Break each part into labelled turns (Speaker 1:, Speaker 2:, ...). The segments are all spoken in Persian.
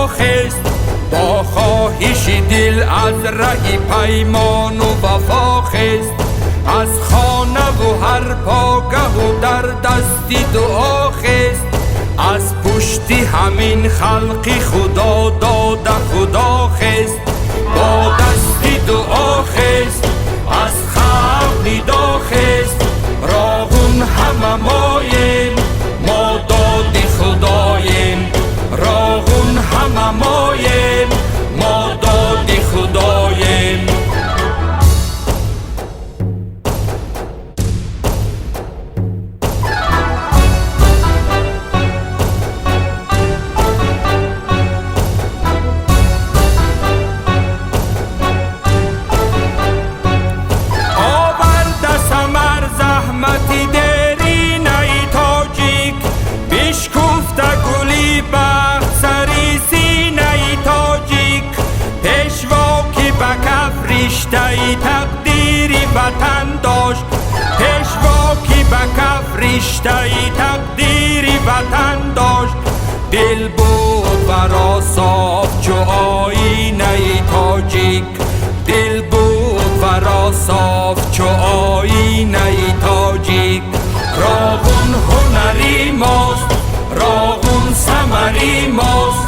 Speaker 1: خست، با خواهش دل از ره پیمان و وفا خست. از خانه و هر پاگه و در دستی دعا خست، از پشتی همین خلقی خدا داده خدا خست. با دستی دعا خست، از خلق ندا خست. راغون همه ماییم، ما دادی خداییم. راغون همه ماییم، ما دادی خداییم. رشته تقدیری وطن داشت، پیشوا کی به کف رشته تقدیری وطن داشت. دل بود ورا صاف چو آینه تاجیک، دل بود ورا صاف چو آینه تاجیک. راغون هنری ماست، راغون ثمری ماست.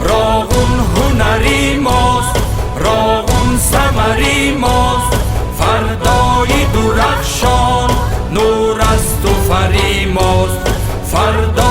Speaker 1: راغون هنری ماست، راغون ثمری ماست. فردای درخشان نور است و فری ماست. فردا